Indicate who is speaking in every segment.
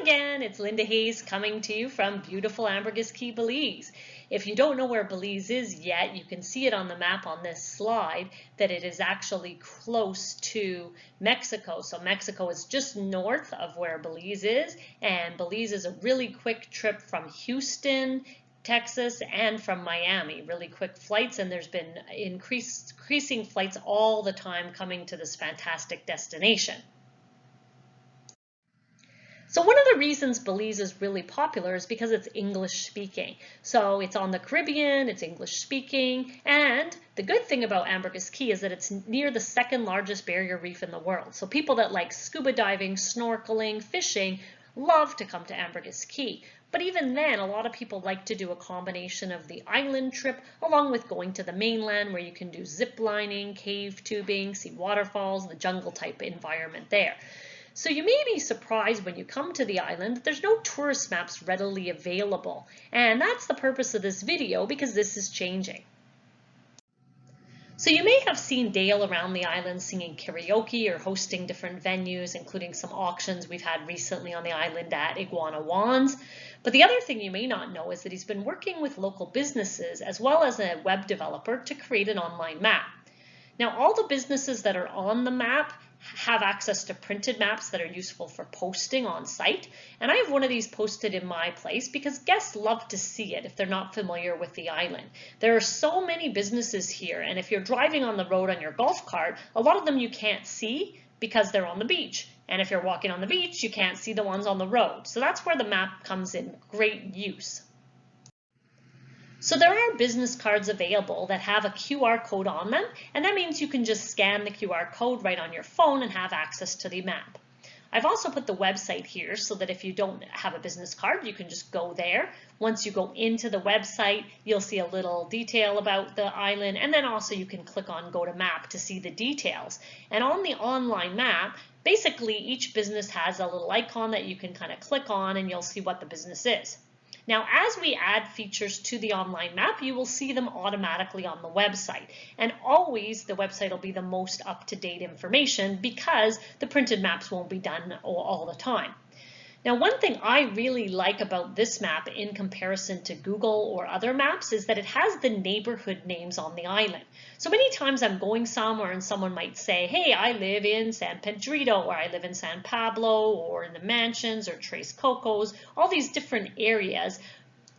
Speaker 1: again, it's Linda Hayes coming to you from beautiful Ambergris, Caye, Belize. If you don't know where Belize is yet, you can see it on the map on this slide that it is actually close to Mexico. So Mexico is just north of where Belize is, and Belize is a really quick trip from Houston, Texas, and from Miami. Really quick flights, and there's been increasing flights all the time coming to this fantastic destination. So one of the reasons Belize is really popular is because it's English speaking. So it's on the Caribbean, it's English speaking, and the good thing about Ambergris Caye is that it's near the second largest barrier reef in the world. So people that like scuba diving, snorkeling, fishing, love to come to Ambergris Caye. But even then, a lot of people like to do a combination of the island trip along with going to the mainland where you can do zip lining, cave tubing, see waterfalls, the jungle type environment there. So you may be surprised when you come to the island that there's no tourist maps readily available. And that's the purpose of this video, because this is changing. So you may have seen Dale around the island singing karaoke or hosting different venues, including some auctions we've had recently on the island at Iguana Wands. But the other thing you may not know is that he's been working with local businesses as well as a web developer to create an online map. Now, all the businesses that are on the map have access to printed maps that are useful for posting on site. And I have one of these posted in my place because guests love to see it if they're not familiar with the island. There are so many businesses here, and if you're driving on the road on your golf cart, a lot of them you can't see because they're on the beach. And if you're walking on the beach, you can't see the ones on the road. So that's where the map comes in great use. So there are business cards available that have a QR code on them, and that means you can just scan the QR code right on your phone and have access to the map. I've also put the website here so that if you don't have a business card, you can just go there. Once you go into the website, you'll see a little detail about the island, and then also you can click on Go to Map to see the details. And on the online map, basically each business has a little icon that you can kind of click on, and you'll see what the business is. Now, as we add features to the online map, you will see them automatically on the website. And always the website will be the most up-to-date information because the printed maps won't be done all the time. Now, one thing I really like about this map in comparison to Google or other maps is that it has the neighborhood names on the island. So many times I'm going somewhere and someone might say, hey, I live in San Pedrito, or I live in San Pablo, or in the Mansions, or Tres Cocos. All these different areas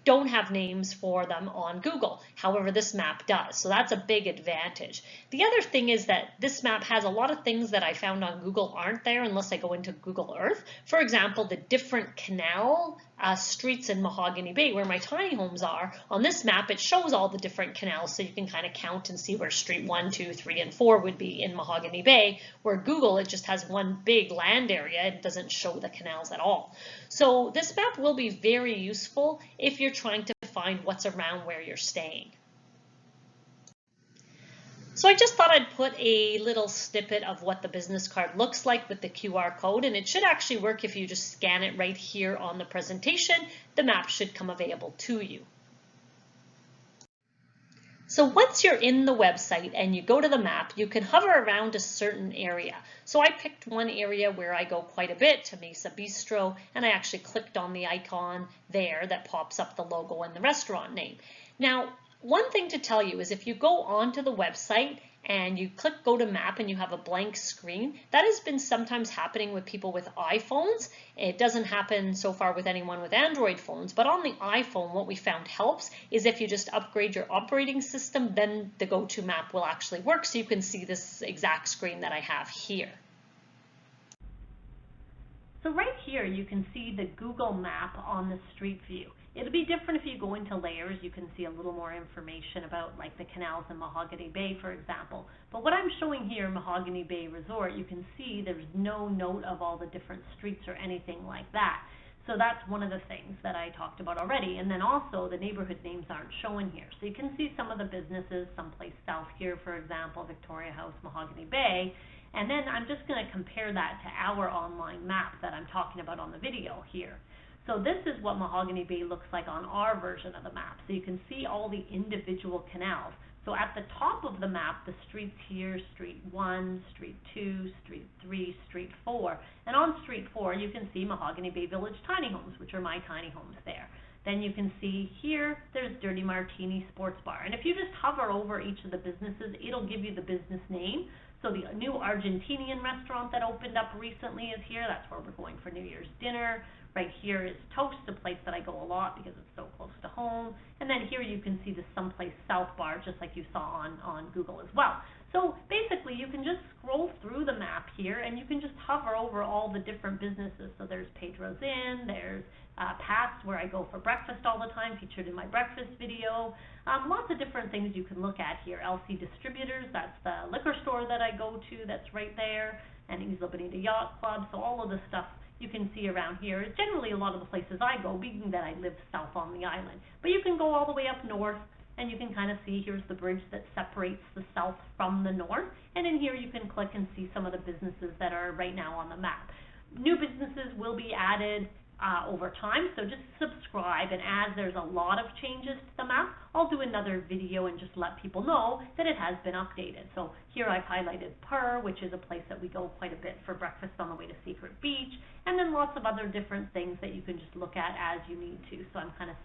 Speaker 1: don't have names for them on Google. However, this map does, so that's a big advantage. The other thing is that this map has a lot of things that I found on Google aren't there unless I go into Google Earth. For example, the different canal streets in Mahogany Bay, where my tiny homes are. On this map, it shows all the different canals, so you can kind of count and see where Street 1, 2, 3, and 4 would be in Mahogany Bay, where Google, it just has one big land area. It doesn't show the canals at all. So this map will be very useful if you're trying to find what's around where you're staying. So I just thought I'd put a little snippet of what the business card looks like with the QR code, and it should actually work if you just scan it right here on the presentation. The map should come available to you. So once you're in the website and you go to the map, you can hover around a certain area. So I picked one area where I go quite a bit, to Mesa Bistro, and I actually clicked on the icon there that pops up the logo and the restaurant name. Now, one thing to tell you is if you go onto the website and you click Go to Map and you have a blank screen, that has been sometimes happening with people with iPhones. It doesn't happen so far with anyone with Android phones, but on the iPhone, what we found helps is if you just upgrade your operating system, then the Go to Map will actually work, so you can see this exact screen that I have here. So right here, you can see the Google map on the street view. It'll be different if you go into layers. You can see a little more information about like the canals in Mahogany Bay, for example. But what I'm showing here, Mahogany Bay Resort, you can see there's no note of all the different streets or anything like that. So that's one of the things that I talked about already. And then also the neighborhood names aren't shown here. So you can see some of the businesses, someplace south here, for example, Victoria House, Mahogany Bay. And then I'm just going to compare that to our online map that I'm talking about on the video here. So this is what Mahogany Bay looks like on our version of the map. So you can see all the individual canals.
Speaker 2: So at the top of the map, the streets here, Street 1, Street 2, Street 3, Street 4. And on Street 4, you can see Mahogany Bay Village tiny homes, which are my tiny homes there. Then you can see here, there's Dirty Martini Sports Bar. And if you just hover over each of the businesses, it'll give you the business name. So the new Argentinian restaurant that opened up recently is here. That's where we're going for New Year's dinner. Right here is Toast, a place that I go a lot because it's so close to home. And then here you can see the Someplace South bar, just like you saw on Google as well. So basically, you can just scroll through the map here, and you can just hover over all the different businesses. So there's Pedro's Inn, there's Pat's, where I go for breakfast all the time, featured in my breakfast video. Lots of different things you can look at here. LC Distributors, that's the liquor store that I go to, that's right there, and Isla Bonita Yacht Club. So all of the stuff you can see around here. Generally, a lot of the places I go, being that I live south on the island. But you can go all the way up north, and you can kind of see here's the bridge that separates the south from the north. And in here, you can click and see some of the businesses that are right now on the map. New businesses will be added over time, so just subscribe, and as there's a lot of changes to the map, I'll do another video and just let people know that it has been updated. So here I've highlighted Purr, which is a place that we go quite a bit for breakfast on the way to Secret Beach, and then lots of other different things that you can just look at as you need to. So I'm kind of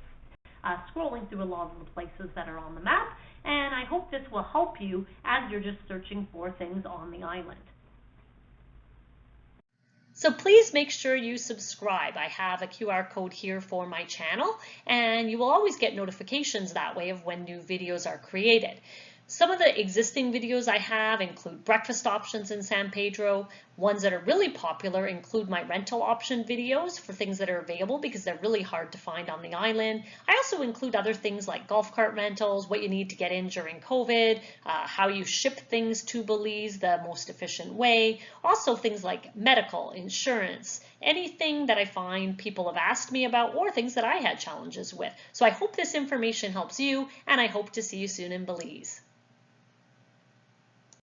Speaker 2: scrolling through a lot of the places that are on the map, and I hope this will help you as you're just searching for things on the island.
Speaker 1: So please make sure you subscribe. I have a QR code here for my channel, and you will always get notifications that way of when new videos are created. Some of the existing videos I have include breakfast options in San Pedro. Ones that are really popular include my rental option videos for things that are available because they're really hard to find on the island. I also include other things like golf cart rentals, what you need to get in during COVID, how you ship things to Belize the most efficient way. Also things like medical, insurance, anything that I find people have asked me about or things that I had challenges with. So I hope this information helps you, and I hope to see you soon in Belize.